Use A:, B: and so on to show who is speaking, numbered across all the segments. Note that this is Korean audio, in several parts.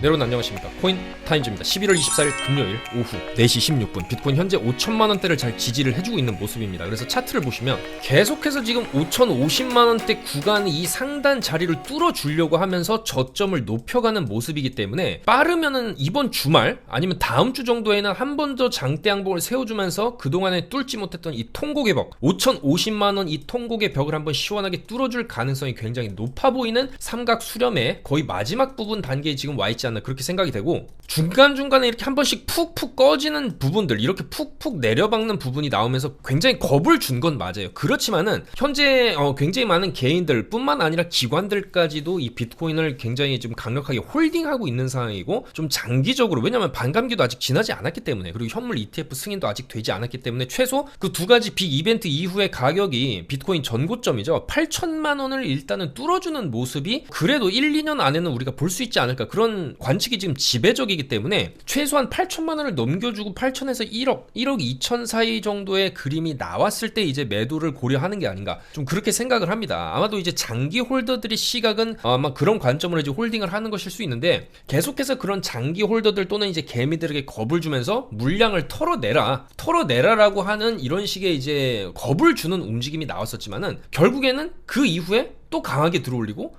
A: 네, 여러분 안녕하십니까. 코인 타임즈입니다. 11월 24일 금요일 오후 4시 16분 비트코인 현재 5천만원대를 잘 지지를 해주고 있는 모습입니다. 그래서 차트를 보시면 계속해서 지금 5,050만원대 구간 이 상단 자리를 뚫어주려고 하면서 저점을 높여가는 모습이기 때문에 빠르면은 이번 주말 아니면 다음 주 정도에는 한 번 더 장대 양봉을 세워주면서 그동안에 뚫지 못했던 이 통곡의 벽 5,050만원 이 통곡의 벽을 한번 시원하게 뚫어줄 가능성이 굉장히 높아 보이는 삼각 수렴의 거의 마지막 부분 단계에 지금 와있지 않나 그렇게 생각이 되고, 중간중간에 이렇게 한 번씩 푹푹 꺼지는 부분들, 이렇게 푹푹 내려박는 부분이 나오면서 굉장히 겁을 준 건 맞아요. 그렇지만은 현재 굉장히 많은 개인들 뿐만 아니라 기관들까지도 이 비트코인을 굉장히 좀 강력하게 홀딩하고 있는 상황이고, 좀 장기적으로, 왜냐면 반감기도 아직 지나지 않았기 때문에, 그리고 현물 ETF 승인도 아직 되지 않았기 때문에 최소 그 두 가지 빅 이벤트 이후의 가격이 비트코인 전고점이죠. 8천만 원을 일단은 뚫어주는 모습이 그래도 1, 2년 안에는 우리가 볼 수 있지 않을까, 그런 관측이 지금 지배적이기 때문에 최소한 8천만 원을 넘겨주고 8천에서 1억 2천 사이 정도의 그림이 나왔을 때 이제 매도를 고려하는 게 아닌가, 좀 그렇게 생각을 합니다. 아마도 이제 장기 홀더들의 시각은 아마 그런 관점으로 이제 홀딩을 하는 것일 수 있는데, 계속해서 그런 장기 홀더들 또는 이제 개미들에게 겁을 주면서 물량을 털어내라라고 하는 이런 식의 이제 겁을 주는 움직임이 나왔었지만은, 결국에는 그 이후에 또 강하게 들어올리고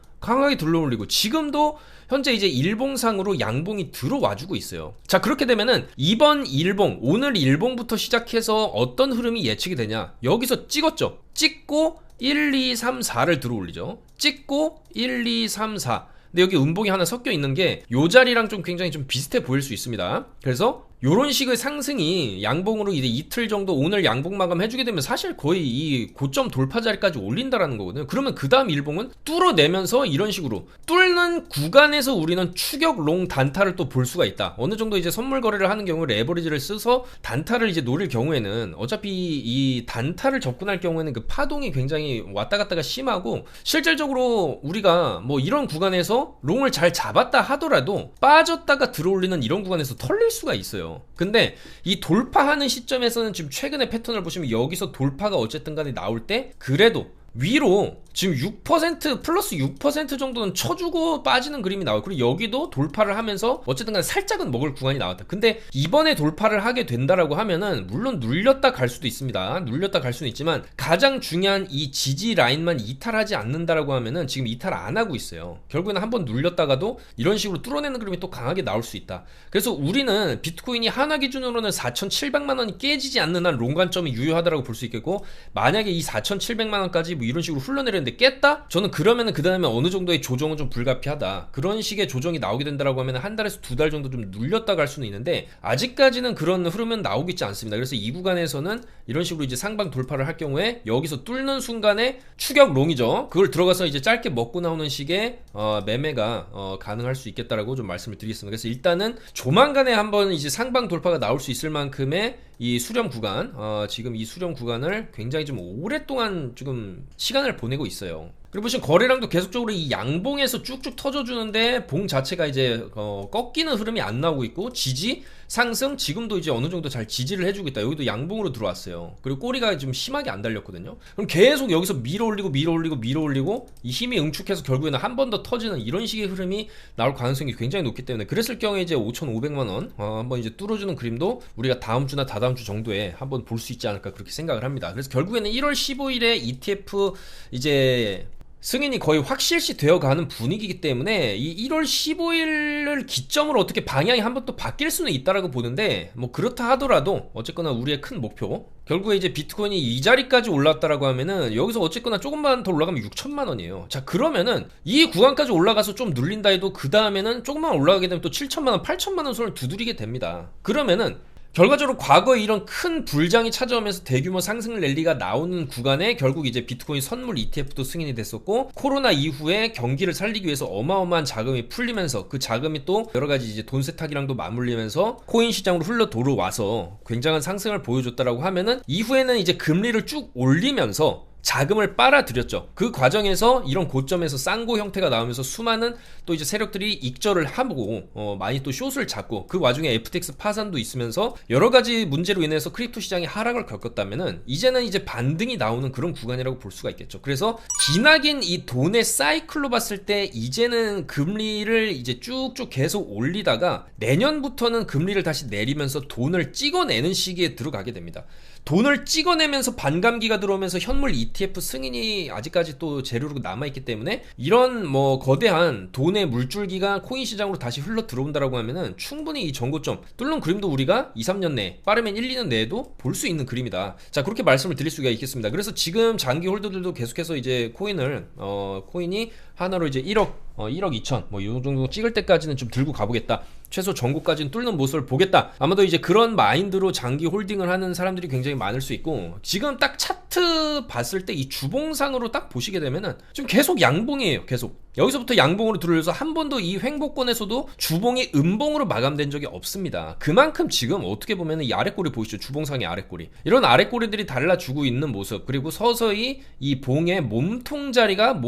A: 지금도 현재 이제 일봉상으로 양봉이 들어와주고 있어요. 자, 그렇게 되면은 이번 일봉, 오늘 일봉부터 시작해서 어떤 흐름이 예측이 되냐, 여기서 찍었죠. 찍고 1, 2, 3, 4를 들어올리죠. 찍고 1, 2, 3, 4. 근데 여기 음봉이 하나 섞여 있는 게 요 자리랑 좀 굉장히 좀 비슷해 보일 수 있습니다. 그래서 요런 식의 상승이 양봉으로 이제 이틀 정도 오늘 양봉 마감 해주게 되면 사실 거의 이 고점 돌파 자리까지 올린다라는 거거든요. 그러면 그 다음 일봉은 뚫어내면서 이런 식으로 뚫는 구간에서 우리는 추격 롱 단타를 또 볼 수가 있다. 어느 정도 이제 선물 거래를 하는 경우 레버리지를 써서 단타를 이제 노릴 경우에는, 어차피 이 단타를 접근할 경우에는 그 파동이 굉장히 왔다 갔다가 심하고, 실질적으로 우리가 뭐 이런 구간에서 롱을 잘 잡았다 하더라도 빠졌다가 들어올리는 이런 구간에서 털릴 수가 있어요. 근데 이 돌파하는 시점에서는 지금 최근의 패턴을 보시면 여기서 돌파가 어쨌든 간에 나올 때 그래도 위로 지금 6% 플러스 6% 정도는 쳐주고 빠지는 그림이 나와요. 그리고 여기도 돌파를 하면서 어쨌든 간에 살짝은 먹을 구간이 나왔다. 근데 이번에 돌파를 하게 된다라고 하면은 물론 눌렸다 갈 수도 있습니다. 눌렸다 갈 수는 있지만 가장 중요한 이 지지 라인만 이탈하지 않는다라고 하면은 지금 이탈 안 하고 있어요. 결국에는 한번 눌렸다가도 이런 식으로 뚫어내는 그림이 또 강하게 나올 수 있다. 그래서 우리는 비트코인이 하나 기준으로는 4,700만 원이 깨지지 않는 한 롱 관점이 유효하다라고 볼 수 있겠고, 만약에 이 4,700만 원까지 뭐 이런 식으로 흘러내렸는데 깼다? 저는 그러면은 그 다음에 어느 정도의 조정은 좀 불가피하다. 그런 식의 조정이 나오게 된다라고 하면 한 달에서 두 달 정도 좀 눌렸다 갈 수는 있는데, 아직까지는 그런 흐름은 나오고 있지 않습니다. 그래서 이 구간에서는 이런 식으로 이제 상방 돌파를 할 경우에 여기서 뚫는 순간에 추격 롱이죠. 그걸 들어가서 이제 짧게 먹고 나오는 식의 매매가 가능할 수 있겠다라고 좀 말씀을 드리겠습니다. 그래서 일단은 조만간에 한번 이제 상방 돌파가 나올 수 있을 만큼의 이 수렴 구간, 지금 이 수렴 구간을 굉장히 좀 오랫동안 지금 시간을 보내고 있어요. 그리고 보시면 거래량도 계속적으로 이 양봉에서 쭉쭉 터져주는데 봉 자체가 이제 꺾이는 흐름이 안 나오고 있고, 지지 상승 지금도 이제 어느 정도 잘 지지를 해주고 있다. 여기도 양봉으로 들어왔어요. 그리고 꼬리가 좀 심하게 안 달렸거든요. 그럼 계속 여기서 밀어올리고 이 힘이 응축해서 결국에는 한 번 더 터지는 이런 식의 흐름이 나올 가능성이 굉장히 높기 때문에, 그랬을 경우에 이제 5,500만 원 한번 이제 뚫어주는 그림도 우리가 다음 주나 다다음 주 정도에 한번 볼 수 있지 않을까 그렇게 생각을 합니다. 그래서 결국에는 1월 15일에 ETF 이제 승인이 거의 확실시 되어가는 분위기이기 때문에 이 1월 15일을 기점으로 어떻게 방향이 한번 또 바뀔 수는 있다라고 보는데, 뭐 그렇다 하더라도 어쨌거나 우리의 큰 목표, 결국에 이제 비트코인이 이 자리까지 올랐다라고 하면은 여기서 어쨌거나 조금만 더 올라가면 6천만 원이에요. 자, 그러면은 이 구간까지 올라가서 좀 눌린다 해도 그 다음에는 조금만 올라가게 되면 또 7천만 원, 8천만 원 손을 두드리게 됩니다. 그러면은 결과적으로 과거에 이런 큰 불장이 찾아오면서 대규모 상승 랠리가 나오는 구간에 결국 이제 비트코인 선물 ETF도 승인이 됐었고, 코로나 이후에 경기를 살리기 위해서 어마어마한 자금이 풀리면서 그 자금이 또 여러가지 이제 돈 세탁이랑도 맞물리면서 코인 시장으로 흘러 들어와서 굉장한 상승을 보여줬다라고 하면은, 이후에는 이제 금리를 쭉 올리면서 자금을 빨아들였죠. 그 과정에서 이런 고점에서 쌍고 형태가 나오면서 수많은 또 이제 세력들이 익절을 하고 많이 또 숏을 잡고, 그 와중에 FTX 파산도 있으면서 여러 가지 문제로 인해서 크립토 시장이 하락을 겪었다면은 이제는 이제 반등이 나오는 그런 구간이라고 볼 수가 있겠죠. 그래서 기나긴 이 돈의 사이클로 봤을 때 이제는 금리를 이제 쭉쭉 계속 올리다가 내년부터는 금리를 다시 내리면서 돈을 찍어내는 시기에 들어가게 됩니다. 돈을 찍어내면서 반감기가 들어오면서 현물 ETF 승인이 아직까지 또 재료로 남아있기 때문에 이런 뭐 거대한 돈의 물줄기가 코인 시장으로 다시 흘러 들어온다라고 하면은 충분히 이 전고점 뚫는 그림도 우리가 2-3년 내에, 빠르면 1-2년 내에도 볼 수 있는 그림이다. 자, 그렇게 말씀을 드릴 수가 있겠습니다. 그래서 지금 장기 홀더들도 계속해서 이제 코인이 하나로 이제 1억 2천 뭐 이 정도 찍을 때까지는 좀 들고 가보겠다, 최소 전고까지는 뚫는 모습을 보겠다, 아마도 이제 그런 마인드로 장기 홀딩을 하는 사람들이 굉장히 많을 수 있고, 지금 딱 차트 봤을 때 이 주봉상으로 딱 보시게 되면은 좀 계속 양봉이에요. 계속 여기서부터 양봉으로 들어서 한 번도 이 횡보권에서도 주봉이 음봉으로 마감된 적이 없습니다. 그만큼 지금 어떻게 보면 이 아랫꼬리 보이시죠? 주봉상의 아랫꼬리, 이런 아랫꼬리들이 달라주고 있는 모습, 그리고 서서히 이 봉의 몸통자리가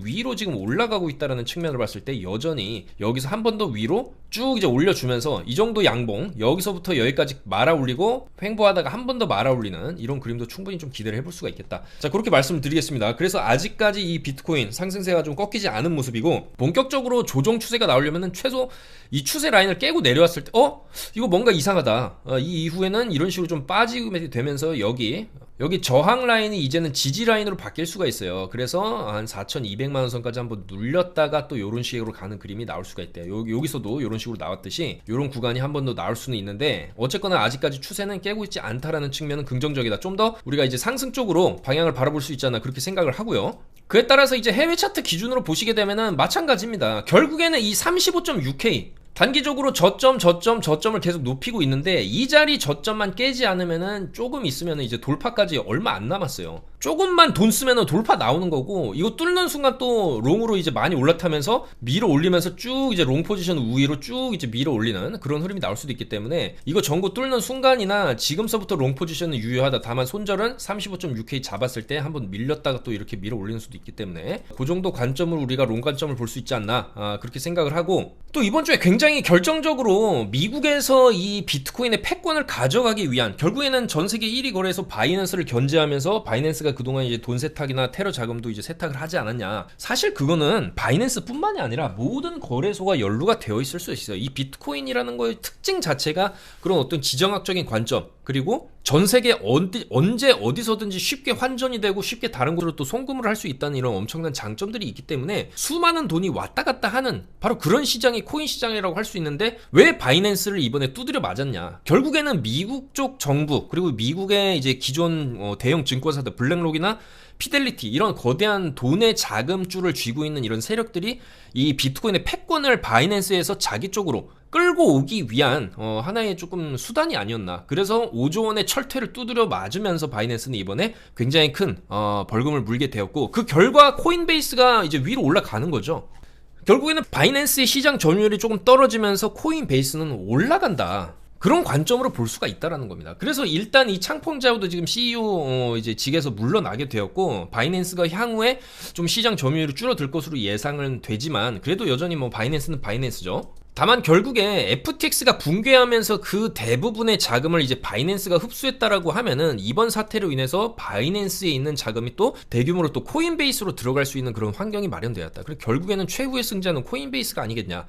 A: 위로 지금 올라가고 있다는 측면을 봤을 때 여전히 여기서 한 번 더 위로 쭉 이제 올려주면서 이 정도 양봉, 여기서부터 여기까지 말아 올리고 횡보하다가 한 번 더 말아 올리는 이런 그림도 충분히 좀 기대를 해볼 수가 있겠다. 자, 그렇게 말씀을 드리겠습니다. 그래서 아직까지 이 비트코인 상승세가 좀 꺾이지 않은 모습이고, 본격적으로 조정 추세가 나오려면은 최소 이 추세 라인을 깨고 내려왔을 때 이거 뭔가 이상하다, 이 이후에는 이런 식으로 좀 빠지게 되면서 여기 저항 라인이 이제는 지지 라인으로 바뀔 수가 있어요. 그래서 한 4,200만원 선까지 한번 눌렸다가 또 이런 식으로 가는 그림이 나올 수가 있대요. 여기서도 이런 식으로 나왔듯이 이런 구간이 한 번 더 나올 수는 있는데, 어쨌거나 아직까지 추세는 깨고 있지 않다라는 측면은 긍정적이다. 좀 더 우리가 이제 상승 쪽으로 방향을 바라볼 수 있지 않나, 그렇게 생각을 하고요. 그에 따라서 이제 해외 차트 기준으로 보시게 되면은 마찬가지입니다. 결국에는 이 35.6K 단기적으로 저점을 계속 높이고 있는데, 이 자리 저점만 깨지 않으면은 조금 있으면은 이제 돌파까지 얼마 안 남았어요. 조금만 돈 쓰면은 돌파 나오는 거고, 이거 뚫는 순간 또 롱으로 이제 많이 올라타면서 밀어 올리면서 쭉 이제 롱 포지션 우위로 쭉 이제 밀어 올리는 그런 흐름이 나올 수도 있기 때문에, 이거 전고 뚫는 순간이나 지금서부터 롱 포지션은 유효하다. 다만 손절은 35.6K 잡았을 때 한번 밀렸다가 또 이렇게 밀어 올리는 수도 있기 때문에 그 정도 관점을 우리가 롱 관점을 볼 수 있지 않나, 그렇게 생각을 하고, 또 이번 주에 굉장히 결정적으로 미국에서 이 비트코인의 패권을 가져가기 위한, 결국에는 전 세계 1위 거래소 바이낸스를 견제하면서, 바이낸스가 그동안 이제 돈 세탁이나 테러 자금도 이제 세탁을 하지 않았냐. 사실 그거는 바이낸스뿐만이 아니라 모든 거래소가 연루가 되어 있을 수 있어요. 이 비트코인이라는 거의 특징 자체가 그런 어떤 지정학적인 관점, 그리고 전 세계 언제 어디서든지 쉽게 환전이 되고 쉽게 다른 곳으로 또 송금을 할 수 있다는 이런 엄청난 장점들이 있기 때문에 수많은 돈이 왔다 갔다 하는 바로 그런 시장이 코인 시장이라고 할 수 있는데, 왜 바이낸스를 이번에 두드려 맞았냐. 결국에는 미국 쪽 정부, 그리고 미국의 이제 기존 대형 증권사들 블랙록이나 피델리티, 이런 거대한 돈의 자금줄을 쥐고 있는 이런 세력들이 이 비트코인의 패권을 바이낸스에서 자기 쪽으로 끌고 오기 위한 하나의 조금 수단이 아니었나. 그래서 5조 원의 철퇴를 두드려 맞으면서 바이낸스는 이번에 굉장히 큰 벌금을 물게 되었고, 그 결과 코인베이스가 이제 위로 올라가는 거죠. 결국에는 바이낸스의 시장 점유율이 조금 떨어지면서 코인베이스는 올라간다, 그런 관점으로 볼 수가 있다라는 겁니다. 그래서 일단 이 창펑자오도 지금 CEO 이제 직에서 물러나게 되었고, 바이낸스가 향후에 좀 시장 점유율이 줄어들 것으로 예상은 되지만, 그래도 여전히 뭐 바이낸스는 바이낸스죠. 다만 결국에 FTX가 붕괴하면서 그 대부분의 자금을 이제 바이낸스가 흡수했다라고 하면은, 이번 사태로 인해서 바이낸스에 있는 자금이 또 대규모로 또 코인베이스로 들어갈 수 있는 그런 환경이 마련되었다. 그리고 결국에는 최후의 승자는 코인베이스가 아니겠냐.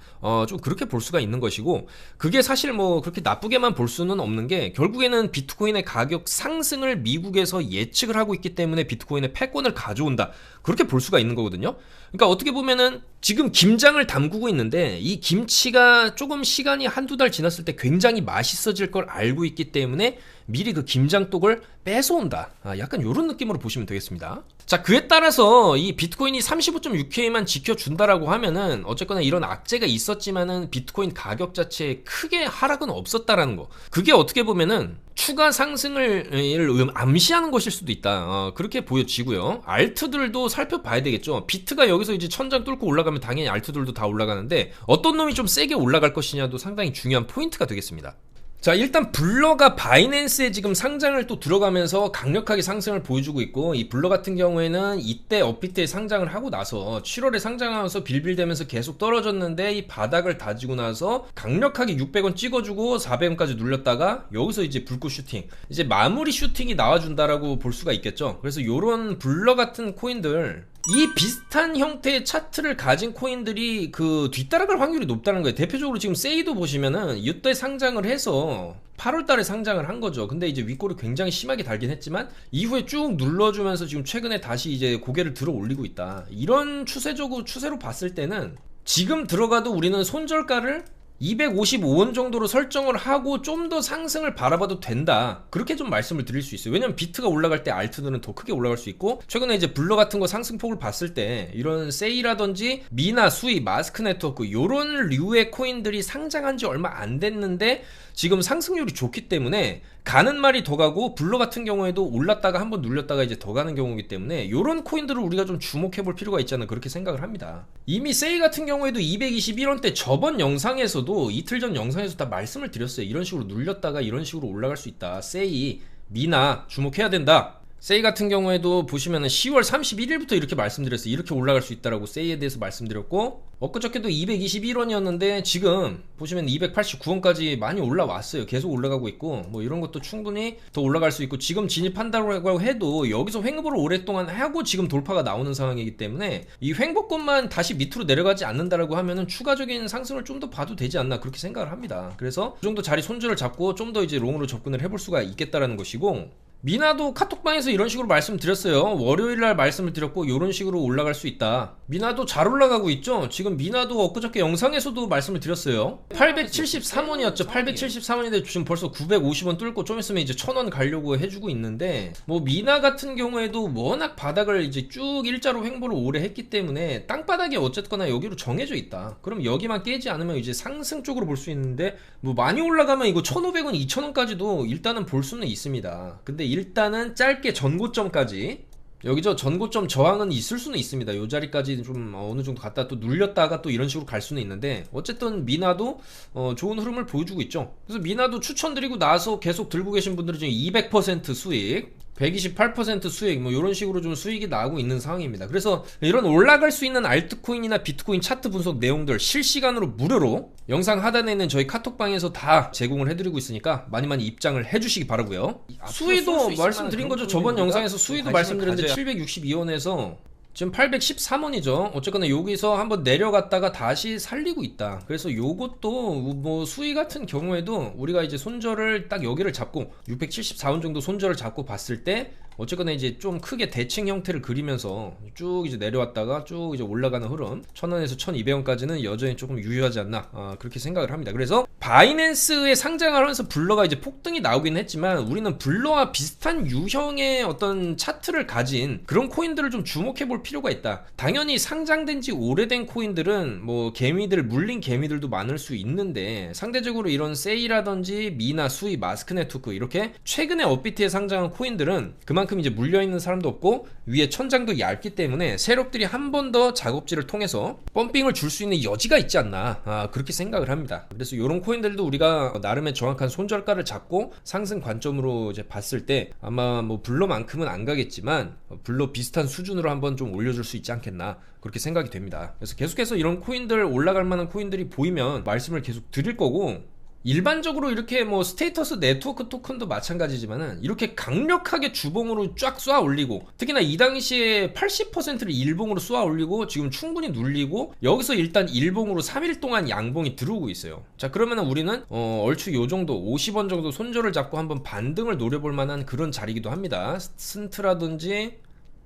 A: 좀 그렇게 볼 수가 있는 것이고, 그게 사실 뭐 그렇게 나쁘게만 볼 수는 없는 게, 결국에는 비트코인의 가격 상승을 미국에서 예측을 하고 있기 때문에 비트코인의 패권을 가져온다, 그렇게 볼 수가 있는 거거든요. 그러니까 어떻게 보면은 지금 김장을 담그고 있는데, 이 김치가 조금 시간이 한두 달 지났을 때 굉장히 맛있어질 걸 알고 있기 때문에 미리 그 김장독을 뺏어온다, 약간 이런 느낌으로 보시면 되겠습니다. 자, 그에 따라서 이 비트코인이 35.6K만 지켜준다라고 하면은, 어쨌거나 이런 악재가 있었지만은 비트코인 가격 자체에 크게 하락은 없었다라는 거, 그게 어떻게 보면은 추가 상승을 암시하는 것일 수도 있다, 그렇게 보여지고요. 알트들도 살펴봐야 되겠죠. 비트가 여기서 이제 천장 뚫고 올라가면 당연히 알트들도 다 올라가는데, 어떤 놈이 좀 세게 올라갈 것이냐도 상당히 중요한 포인트가 되겠습니다. 자, 일단 블러가 바이낸스에 지금 상장을 또 들어가면서 강력하게 상승을 보여주고 있고, 이 블러 같은 경우에는 이때 업비트에 상장을 하고 나서 7월에 상장하면서 빌빌대면서 계속 떨어졌는데 이 바닥을 다지고 나서 강력하게 600원 찍어주고 400원까지 눌렸다가 여기서 이제 불꽃 슈팅, 이제 마무리 슈팅이 나와준다라고 볼 수가 있겠죠. 그래서 요런 블러 같은 코인들, 이 비슷한 형태의 차트를 가진 코인들이 그 뒤따라갈 확률이 높다는 거예요. 대표적으로 지금 세이도 보시면은 이때 상장을 해서 8월달에 상장을 한 거죠. 근데 이제 윗골이 굉장히 심하게 달긴 했지만 이후에 쭉 눌러주면서 지금 최근에 다시 이제 고개를 들어 올리고 있다. 이런 추세로 봤을 때는 지금 들어가도 우리는 손절가를 255원 정도로 설정을 하고 좀 더 상승을 바라봐도 된다, 그렇게 좀 말씀을 드릴 수 있어요. 왜냐면 비트가 올라갈 때 알트들은 더 크게 올라갈 수 있고, 최근에 이제 블러 같은 거 상승폭을 봤을 때 이런 세이라든지 미나, 수이, 마스크 네트워크 요런 류의 코인들이 상장한 지 얼마 안 됐는데 지금 상승률이 좋기 때문에 가는 말이 더 가고, 블러 같은 경우에도 올랐다가 한번 눌렸다가 이제 더 가는 경우이기 때문에 요런 코인들을 우리가 좀 주목해 볼 필요가 있지 않나, 그렇게 생각을 합니다. 이미 세이 같은 경우에도 221원대 저번 영상에서도, 이틀 전 영상에서 다 말씀을 드렸어요. 이런 식으로 눌렸다가 이런 식으로 올라갈 수 있다. 세이, 미나 주목해야 된다. 세이 같은 경우에도 보시면은 10월 31일부터 이렇게 말씀드렸어요. 이렇게 올라갈 수 있다라고 세이에 대해서 말씀드렸고, 엊그저께도 221원이었는데 지금 보시면 289원까지 많이 올라왔어요. 계속 올라가고 있고, 뭐 이런 것도 충분히 더 올라갈 수 있고, 지금 진입한다고 해도 여기서 횡보를 오랫동안 하고 지금 돌파가 나오는 상황이기 때문에 이 횡보권만 다시 밑으로 내려가지 않는다라고 하면은 추가적인 상승을 좀 더 봐도 되지 않나, 그렇게 생각을 합니다. 그래서 그 정도 자리 손절을 잡고 좀 더 이제 롱으로 접근을 해볼 수가 있겠다라는 것이고, 미나도 카톡방에서 이런 식으로 말씀드렸어요. 월요일날 말씀을 드렸고 이런 식으로 올라갈 수 있다. 미나도 잘 올라가고 있죠. 지금 미나도 엊그저께 영상에서도 말씀을 드렸어요. 873원이었죠 873원인데 지금 벌써 950원 뚫고 좀 있으면 이제 1000원 가려고 해주고 있는데, 뭐 미나 같은 경우에도 워낙 바닥을 이제 쭉 일자로 횡보를 오래 했기 때문에 땅바닥이 어쨌거나 여기로 정해져 있다. 그럼 여기만 깨지 않으면 이제 상승 쪽으로 볼 수 있는데, 뭐 많이 올라가면 이거 1500원 2000원까지도 일단은 볼 수는 있습니다. 근데 일단은 짧게 전고점까지, 여기저 전고점 저항은 있을 수는 있습니다. 요 자리까지 좀 어느 정도 갔다 또 눌렸다가 또 이런 식으로 갈 수는 있는데, 어쨌든 미나도 좋은 흐름을 보여주고 있죠. 그래서 미나도 추천드리고 나서 계속 들고 계신 분들은 지금 200% 수익, 128% 수익, 뭐 이런 식으로 좀 수익이 나오고 있는 상황입니다. 그래서 이런 올라갈 수 있는 알트코인이나 비트코인 차트 분석 내용들 실시간으로 무료로 영상 하단에 있는 저희 카톡방에서 다 제공을 해드리고 있으니까 많이 입장을 해주시기 바라고요. 수위도 말씀드린 거죠. 저번 영상에서 수위도 말씀드렸는데 762원에서 지금 813원이죠. 어쨌거나 여기서 한번 내려갔다가 다시 살리고 있다. 그래서 요것도 뭐 수위 같은 경우에도 우리가 이제 손절을 딱 여기를 잡고 674원 정도 손절을 잡고 봤을 때 어쨌거나 이제 좀 크게 대칭 형태를 그리면서 쭉 이제 내려왔다가 쭉 이제 올라가는 흐름, 1000원에서 1200원까지는 여전히 조금 유효하지 않나, 그렇게 생각을 합니다. 그래서 바이낸스에 상장을 하면서 블러가 이제 폭등이 나오긴 했지만, 우리는 블러와 비슷한 유형의 어떤 차트를 가진 그런 코인들을 좀 주목해 볼 필요가 있다. 당연히 상장된 지 오래된 코인들은 뭐 개미들, 물린 개미들도 많을 수 있는데, 상대적으로 이런 세이라든지 미나, 수이, 마스크 네트워크 이렇게 최근에 업비트에 상장한 코인들은 그만큼 이제 물려있는 사람도 없고 위에 천장도 얇기 때문에 세력들이 한 번 더 작업질을 통해서 펌핑을 줄 수 있는 여지가 있지 않나, 그렇게 생각을 합니다. 그래서 이런 코인들도 우리가 나름의 정확한 손절가를 잡고 상승 관점으로 이제 봤을 때 아마 뭐 블러만큼은 안 가겠지만 블러 비슷한 수준으로 한번 좀 올려줄 수 있지 않겠나, 그렇게 생각이 됩니다. 그래서 계속해서 이런 코인들, 올라갈 만한 코인들이 보이면 말씀을 계속 드릴 거고, 일반적으로 이렇게 뭐 스테이터스 네트워크 토큰도 마찬가지지만은 이렇게 강력하게 주봉으로 쫙 쏘아 올리고, 특히나 이 당시에 80%를 일봉으로 쏘아 올리고 지금 충분히 눌리고, 여기서 일단 일봉으로 3일 동안 양봉이 들어오고 있어요. 자, 그러면은 우리는 얼추 요 정도 50원 정도 손절을 잡고 한번 반등을 노려볼 만한 그런 자리이기도 합니다. 스틴트라든지,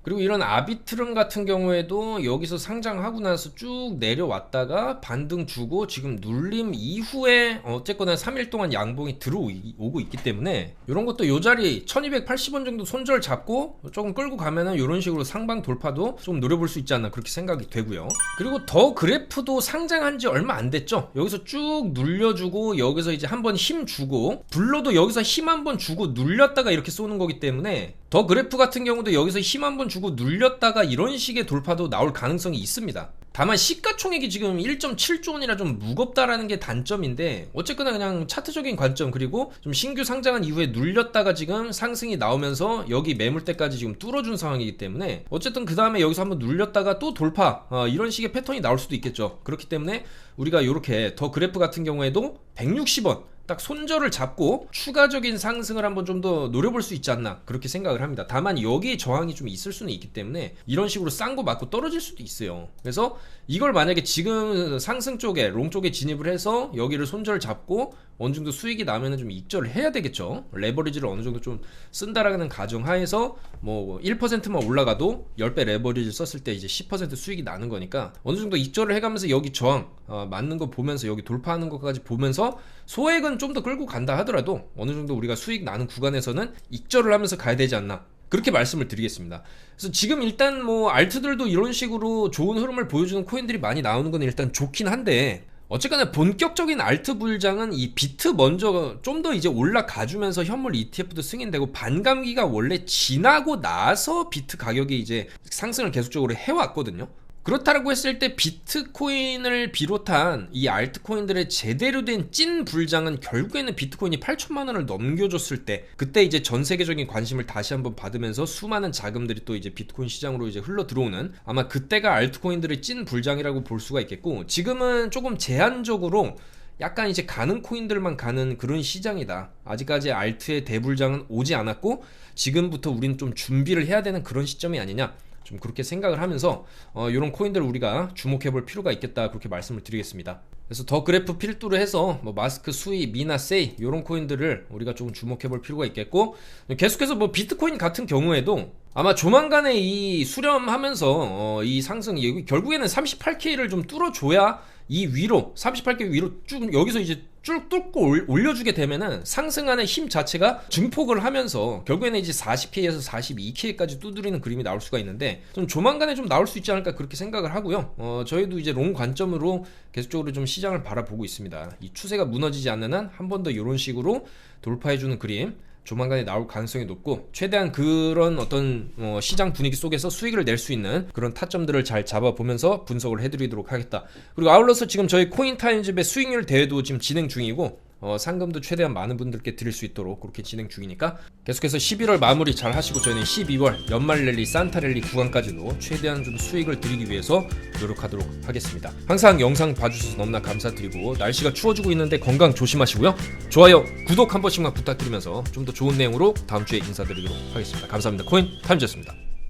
A: 그리고 이런 아비트름 같은 경우에도 여기서 상장하고 나서 쭉 내려왔다가 반등 주고 지금 눌림 이후에 어쨌거나 3일 동안 양봉이 들어오고 있기 때문에 이런 것도 요 자리 1280원 정도 손절 잡고 조금 끌고 가면은 이런 식으로 상방 돌파도 좀 노려볼 수 있지 않나, 그렇게 생각이 되고요. 그리고 더 그래프도 상장한 지 얼마 안 됐죠. 여기서 쭉 눌려주고 여기서 이제 한번 힘 주고, 블러도 여기서 힘 한번 주고 눌렸다가 이렇게 쏘는 거기 때문에 더 그래프 같은 경우도 여기서 힘 한번 주고 눌렸다가 이런 식의 돌파도 나올 가능성이 있습니다. 다만 시가총액이 지금 1.7조 원이라 좀 무겁다라는 게 단점인데 어쨌거나 그냥 차트적인 관점 그리고 좀 신규 상장한 이후에 눌렸다가 지금 상승이 나오면서 여기 매물대까지 지금 뚫어준 상황이기 때문에 어쨌든 그 다음에 여기서 한번 눌렸다가 또 돌파 이런 식의 패턴이 나올 수도 있겠죠. 그렇기 때문에 우리가 이렇게 더 그래프 같은 경우에도 160원 딱 손절을 잡고 추가적인 상승을 한번 좀 더 노려볼 수 있지 않나 그렇게 생각을 합니다. 다만 여기에 저항이 좀 있을 수는 있기 때문에 이런 식으로 싼 거 맞고 떨어질 수도 있어요. 그래서 이걸 만약에 지금 상승 쪽에 롱 쪽에 진입을 해서 여기를 손절 잡고 어느 정도 수익이 나면은 좀 익절을 해야 되겠죠. 레버리지를 어느 정도 좀 쓴다라는 가정 하에서 뭐 1%만 올라가도 10배 레버리지 썼을 때 이제 10% 수익이 나는 거니까 어느 정도 익절을 해가면서 여기 저항 맞는 거 보면서 여기 돌파하는 것까지 보면서 소액은 좀 더 끌고 간다 하더라도 어느 정도 우리가 수익 나는 구간에서는 익절을 하면서 가야 되지 않나 그렇게 말씀을 드리겠습니다. 그래서 지금 일단 뭐 알트들도 이런 식으로 좋은 흐름을 보여주는 코인들이 많이 나오는 건 일단 좋긴 한데 어쨌거나 본격적인 알트 불장은 이 비트 먼저 좀 더 이제 올라가주면서 현물 ETF도 승인되고 반감기가 원래 지나고 나서 비트 가격이 이제 상승을 계속적으로 해왔거든요. 그렇다고 했을 때 비트코인을 비롯한 이 알트코인들의 제대로 된 찐 불장은 결국에는 비트코인이 8천만 원을 넘겨줬을 때 그때 이제 전 세계적인 관심을 다시 한번 받으면서 수많은 자금들이 또 이제 비트코인 시장으로 이제 흘러 들어오는 아마 그때가 알트코인들의 찐 불장이라고 볼 수가 있겠고 지금은 조금 제한적으로 약간 이제 가는 코인들만 가는 그런 시장이다. 아직까지 알트의 대불장은 오지 않았고 지금부터 우리는 좀 준비를 해야 되는 그런 시점이 아니냐 좀 그렇게 생각을 하면서 이런 코인들을 우리가 주목해 볼 필요가 있겠다 그렇게 말씀을 드리겠습니다. 그래서 더 그래프 필두로 해서 뭐 마스크, 수이, 미나, 세이 이런 코인들을 우리가 조금 주목해 볼 필요가 있겠고 계속해서 뭐 비트코인 같은 경우에도 아마 조만간에 이 수렴하면서 이 상승 결국에는 38K를 좀 뚫어줘야 이 위로 38K 위로 쭉 여기서 이제 쭉 뚫고 올려주게 되면은 상승하는 힘 자체가 증폭을 하면서 결국에는 이제 40K에서 42K까지 두드리는 그림이 나올 수가 있는데 좀 조만간에 좀 나올 수 있지 않을까 그렇게 생각을 하고요. 저희도 이제 롱 관점으로 계속적으로 좀 시장을 바라보고 있습니다. 이 추세가 무너지지 않는 한 한 번 더 이런 식으로 돌파해주는 그림 조만간에 나올 가능성이 높고 최대한 그런 어떤 시장 분위기 속에서 수익을 낼 수 있는 그런 타점들을 잘 잡아보면서 분석을 해드리도록 하겠다. 그리고 아울러서 지금 저희 코인타임즈의 수익률 대회도 지금 진행 중이고 상금도 최대한 많은 분들께 드릴 수 있도록 그렇게 진행 중이니까 계속해서 11월 마무리 잘 하시고 저희는 12월 연말랠리 산타랠리 구간까지도 최대한 좀 수익을 드리기 위해서 노력하도록 하겠습니다. 항상 영상 봐주셔서 너무나 감사드리고 날씨가 추워지고 있는데 건강 조심하시고요. 좋아요, 구독 한 번씩만 부탁드리면서 좀 더 좋은 내용으로 다음 주에 인사드리도록 하겠습니다. 감사합니다. 코인타임즈였습니다.